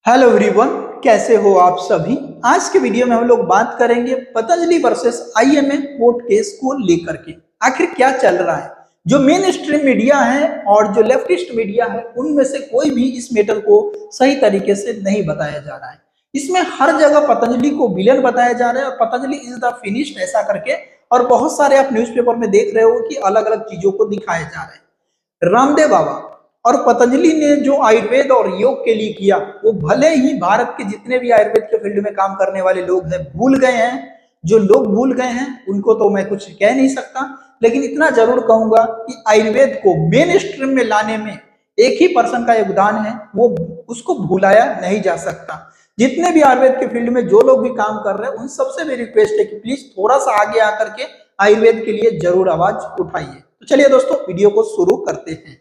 Hello everyone, कैसे हो आप सभी। आज के वीडियो में हम लोग बात करेंगे Patanjali versus IMA court case को लेकर के। आखिर क्या चल रहा है। जो मेन स्ट्रीम मीडिया है और जो लेफ्टिस्ट मीडिया है उनमें से कोई भी इस मैटर को सही तरीके से नहीं बताया जा रहा है। इसमें हर जगह पतंजलि को विलेन बताया जा रहा है और पतंजलि इज द फिनिश्ड ऐसा करके, और बहुत सारे आप न्यूज़पेपर में देख रहे हो कि अलग अलग चीजों को दिखाया जा रहा है। रामदेव बाबा और पतंजलि ने जो आयुर्वेद और योग के लिए किया, वो भले ही भारत के जितने भी आयुर्वेद के फील्ड में काम करने वाले लोग हैं भूल गए हैं। जो लोग भूल गए हैं उनको तो मैं कुछ कह नहीं सकता, लेकिन इतना जरूर कहूंगा कि आयुर्वेद को मेन स्ट्रीम में लाने में एक ही पर्सन का योगदान है, वो उसको भुलाया नहीं जा सकता। जितने भी आयुर्वेद के फील्ड में जो लोग भी काम कर रहे हैं उन सबसे मेरी रिक्वेस्ट है कि प्लीज थोड़ा सा आगे आकर के आयुर्वेद के लिए जरूर आवाज उठाइए। तो चलिए दोस्तों, वीडियो को शुरू करते हैं।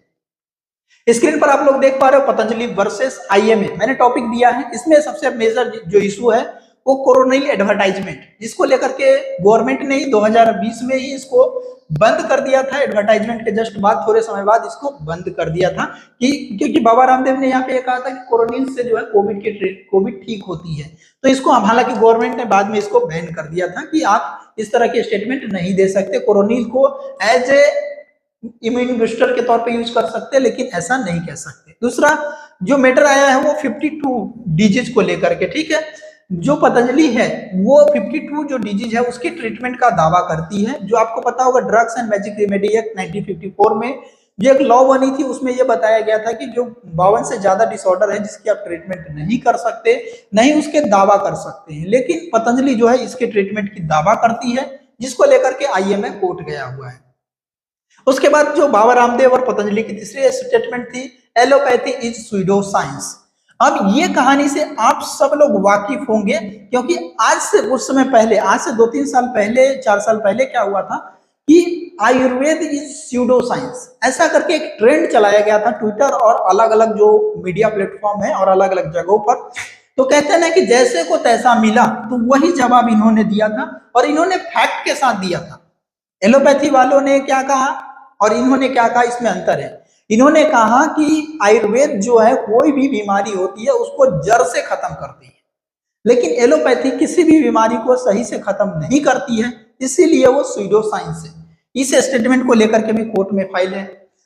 स्क्रीन पर आप लोग देख पा रहे हो पतंजलि वर्सेस आईएमए, मैंने टॉपिक दिया है। इसमें सबसे मेजर जो इशू है वो कोरोनिल एडवर्टाइजमेंट, जिसको लेकर के गवर्नमेंट ने ही 2020 में ही इसको बंद कर दिया था। एडवर्टाइजमेंट के जस्ट बाद थोड़े समय बाद इसको बंद कर दिया था कि क्योंकि बाबा रामदेव ने यहाँ पे कहा था कि कोरोनिल से जो है कोविड ठीक होती है। तो इसको हालांकि गवर्नमेंट ने बाद में इसको बैन कर दिया था कि आप इस तरह के स्टेटमेंट नहीं दे सकते, कोरोनिल को एज ए इम्यून बूस्टर के तौर पे यूज कर सकते हैं, लेकिन ऐसा नहीं कह सकते। दूसरा जो मैटर आया है वो 52 डिजीज को लेकर के, ठीक है। जो पतंजलि है वो 52 जो डिजीज है उसकी ट्रीटमेंट का दावा करती है। जो आपको पता होगा drugs and magic remedy act 1954 में जो एक लॉ बनी थी उसमें यह बताया गया था कि जो 52 से ज्यादा डिसऑर्डर है जिसकी आप ट्रीटमेंट नहीं कर सकते, नहीं उसके दावा कर सकते हैं, लेकिन पतंजलि जो है इसके ट्रीटमेंट की दावा करती है, जिसको लेकर के आईएमए कोर्ट गया हुआ है। उसके बाद जो बाबा रामदेव और पतंजलि की तीसरी स्टेटमेंट थी, एलोपैथी इज स्यूडो साइंस। अब ये कहानी से आप सब लोग वाकिफ होंगे, क्योंकि आज से उस समय पहले, आज से 2-3 साल पहले, 4 साल पहले क्या हुआ था कि आयुर्वेद इज स्यूडो साइंस ऐसा करके एक ट्रेंड चलाया गया था ट्विटर और अलग अलग जो मीडिया प्लेटफॉर्म है और अलग अलग जगहों पर। तो कहते हैं ना कि जैसे को तैसा मिला, तो वही जवाब इन्होंने दिया था और इन्होंने फैक्ट के साथ दिया था। एलोपैथी वालों ने क्या कहा और इन्होंने क्या कहा, इसमें अंतर है। इन्होंने कहा कि आयुर्वेद जो है कोई भी बीमारी होती है उसको जड़ से खत्म करती है, लेकिन एलोपैथी किसी भी बीमारी को सही से खत्म नहीं करती है, इसीलिए वो स्यूडो साइंस है। इस स्टेटमेंट को लेकर के भी कोर्ट में फाइल है।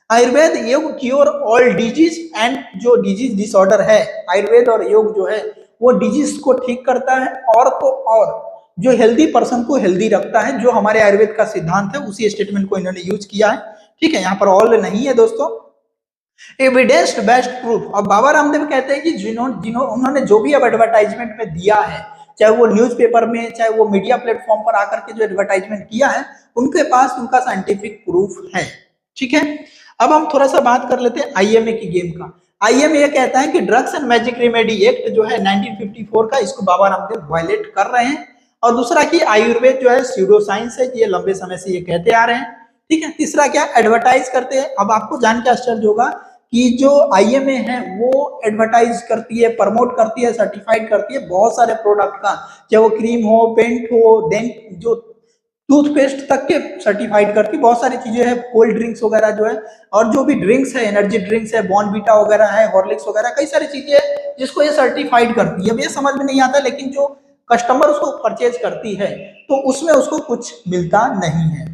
आयुर्वेद योग क्योर ऑल डिजीज एंड जो डिजीज डिसऑर्डर है, आयुर्वेद और योग जो है वो डिजीज को ठीक करता है और तो और जो हेल्दी पर्सन को हेल्दी रखता है, जो हमारे आयुर्वेद का सिद्धांत है। उसी स्टेटमेंट को इन्होंने यूज किया है, ठीक है। यहाँ पर ऑल नहीं है दोस्तों, एविडेंस्ड बेस्ट प्रूफ। अब बाबा रामदेव कहते हैं कि उन्होंने जो भी अब एडवर्टाइजमेंट में दिया है, चाहे वो न्यूज़पेपर में चाहे वो मीडिया प्लेटफॉर्म पर आकर के जो एडवर्टाइजमेंट किया है, उनके पास उनका साइंटिफिक प्रूफ है, ठीक है। अब हम थोड़ा सा बात कर लेते हैं आईएमए की गेम का। आईएमए कहता है कि drugs and magic remedy act जो है 1954 का, इसको बाबा रामदेव वायलेट कर रहे हैं। और दूसरा कि आयुर्वेद जो है स्यूडो साइंस है, ये लंबे समय से ये कहते आ रहे हैं, ठीक है। तीसरा क्या, एडवर्टाइज करते हैं। अब आपको जान के आश्चर्य होगा कि जो आईएमए है वो एडवर्टाइज करती है, प्रमोट करती है, सर्टिफाइड करती है बहुत सारे प्रोडक्ट का, चाहे वो क्रीम हो, पेंट हो, देन जो टूथपेस्ट तक के सर्टिफाइड करती है। बहुत सारी चीजें हैं, कोल्ड ड्रिंक्स वगैरह जो है, और जो भी ड्रिंक्स है, एनर्जी ड्रिंक्स है, बॉर्नविटा वगैरह है, हॉर्लिक्स वगैरह, कई सारी चीजें हैं जिसको ये सर्टिफाइड करती है। अब ये समझ में नहीं आता, लेकिन जो कस्टमर उसको परचेज करती है तो उसमें उसको कुछ मिलता नहीं है।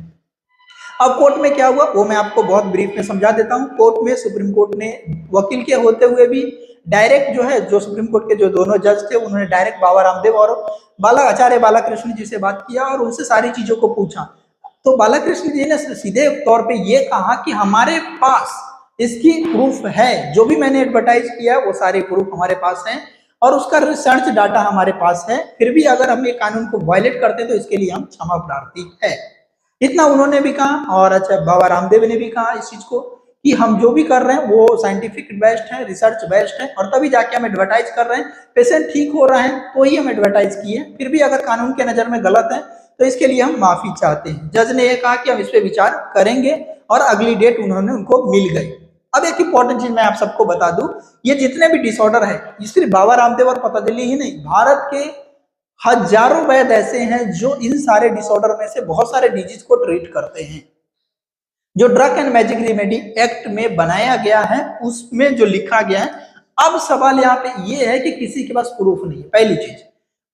अब कोर्ट में क्या हुआ वो मैं आपको बहुत ब्रीफ में समझा देता हूं। कोर्ट में सुप्रीम कोर्ट ने वकील के होते हुए भी डायरेक्ट जो है, जो सुप्रीम कोर्ट के जो दोनों जज थे उन्होंने डायरेक्ट बाबा रामदेव और आचार्य बालाकृष्ण जी से बात किया और उनसे सारी चीजों को पूछा। तो बालाकृष्ण जी ने सीधे तौर पे ये कहा कि हमारे पास इसकी प्रूफ है, जो भी मैंने एडवर्टाइज किया वो सारे प्रूफ हमारे पास हैं और उसका रिसर्च डाटा हमारे पास है। फिर भी अगर हम ये कानून को वायलेट करते हैं तो इसके लिए हम क्षमा प्रार्थी है। इतना उन्होंने भी कहा। और अच्छा, बाबा रामदेव ने भी कहा इस चीज को कि हम जो भी कर रहे हैं वो साइंटिफिक बेस्ड है, रिसर्च बेस्ड है, और तभी जाके हम एडवर्टाइज कर रहे हैं। पेशेंट ठीक हो रहा है तो ही हम एडवर्टाइज किए। फिर भी अगर कानून के नजर में गलत है तो इसके लिए हम माफी चाहते हैं। जज ने यह कहा कि हम इस पे विचार करेंगे और अगली डेट उनको मिल गई। अब एक इंपॉर्टेंट चीज मैं आप सबको बता दूं, ये जितने भी डिसऑर्डर है, ये सिर्फ बाबा रामदेव और पतंजलि ही नहीं, भारत के हजारों वैद्य ऐसे हैं जो इन सारे डिसऑर्डर में से बहुत सारे डिजीज को ट्रीट करते हैं। जो drug and magic remedy act में बनाया गया है उसमें जो लिखा गया है, अब सवाल यहाँ पे ये है कि किसी के पास प्रूफ नहीं है। पहली चीज,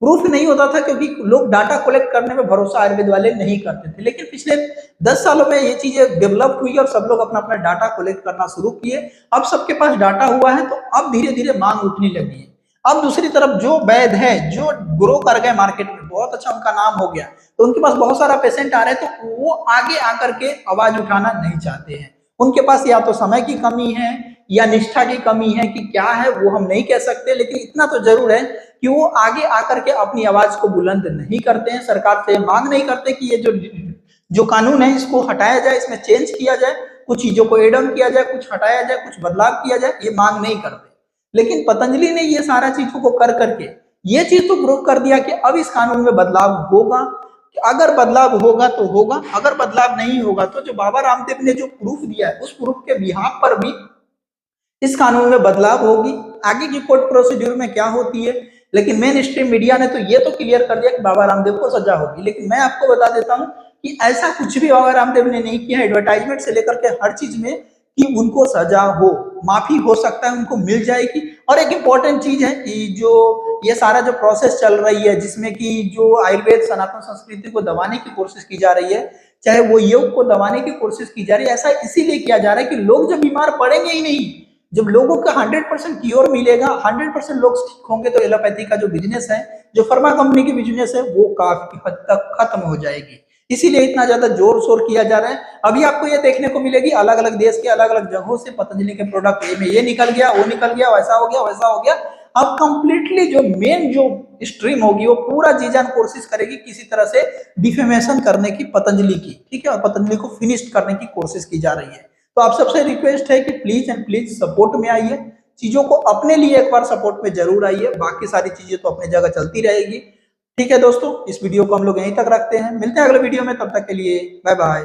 प्रूफ नहीं होता था क्योंकि लोग डाटा कलेक्ट करने में भरोसा आयुर्वेद वाले नहीं करते थे, लेकिन पिछले 10 सालों में ये चीजें डेवलप हुई और सब लोग अपना अपना डाटा कलेक्ट करना शुरू किए। अब सबके पास डाटा हुआ है तो अब धीरे धीरे मांग उठने लगी है। अब दूसरी तरफ जो वैद्य है, जो ग्रो कर गए मार्केट में, बहुत अच्छा उनका नाम हो गया, तो उनके पास बहुत सारा पेशेंट आ रहे हैं, तो वो आगे आकर के आवाज उठाना नहीं चाहते हैं। उनके पास या तो समय की कमी है या निष्ठा की कमी है, कि क्या है वो हम नहीं कह सकते, लेकिन इतना तो जरूर है कि वो आगे आकर के अपनी आवाज को बुलंद नहीं करते हैं। सरकार से मांग नहीं करते कि ये जो कानून है इसको हटाया जाए, इसमें चेंज किया जाए, कुछ चीजों को एडम किया जाए, कुछ हटाया जाए, कुछ बदलाव किया जाए, ये मांग नहीं करते। लेकिन पतंजलि ने ये सारा चीजों को कर करके ये चीज तो प्रूव कर दिया कि अब इस कानून में बदलाव होगा। अगर बदलाव होगा तो होगा, अगर बदलाव नहीं होगा तो जो बाबा रामदेव ने जो प्रूफ दिया है उस प्रूफ के बिहाफ पर भी इस कानून में बदलाव होगी। आगे की कोर्ट प्रोसीड्यूर में क्या होती है, लेकिन मेन स्ट्रीम मीडिया ने तो ये तो क्लियर कर दिया कि बाबा रामदेव को सजा होगी। लेकिन मैं आपको बता देता हूं कि ऐसा कुछ भी बाबा रामदेव ने नहीं किया। एडवर्टाइजमेंट से लेकर के हर चीज में कि उनको सजा हो, माफी हो सकता है, उनको मिल जाएगी। और एक इंपॉर्टेंट चीज है कि जो ये सारा जो प्रोसेस चल रही है, जिसमें कि जो आयुर्वेद सनातन संस्कृति को दबाने की कोशिश की जा रही है, चाहे वो योग को दबाने की कोशिश की जा रही है, ऐसा इसीलिए किया जा रहा है कि लोग जब बीमार पड़ेंगे ही नहीं, जब लोगों का 100% क्योर मिलेगा, 100% लोग ठीक होंगे, तो एलोपैथी का जो बिजनेस है, जो फार्मा कंपनी की बिजनेस है, वो काफी हद तक खत्म हो जाएगी। इसीलिए इतना ज्यादा जोर शोर किया जा रहा है। अभी आपको ये देखने को मिलेगी अलग अलग देश के अलग अलग जगहों से पतंजलि के प्रोडक्ट में ये निकल गया, वो निकल गया, वैसा हो गया, वैसा हो गया। अब कंप्लीटली जो मेन जो स्ट्रीम होगी वो पूरा जी जान कोशिश करेगी किसी तरह से डिफेमेशन करने की पतंजलि की, ठीक है, और पतंजलि को फिनिश करने की कोशिश की जा रही है। तो आप सबसे रिक्वेस्ट है कि प्लीज एंड प्लीज सपोर्ट में आइए, चीजों को अपने लिए एक बार सपोर्ट में जरूर आइए, बाकी सारी चीजें तो अपने जगह चलती रहेगी। ठीक है दोस्तों, इस वीडियो को हम लोग यहीं तक रखते हैं, मिलते हैं अगले वीडियो में, तब तक के लिए बाय बाय।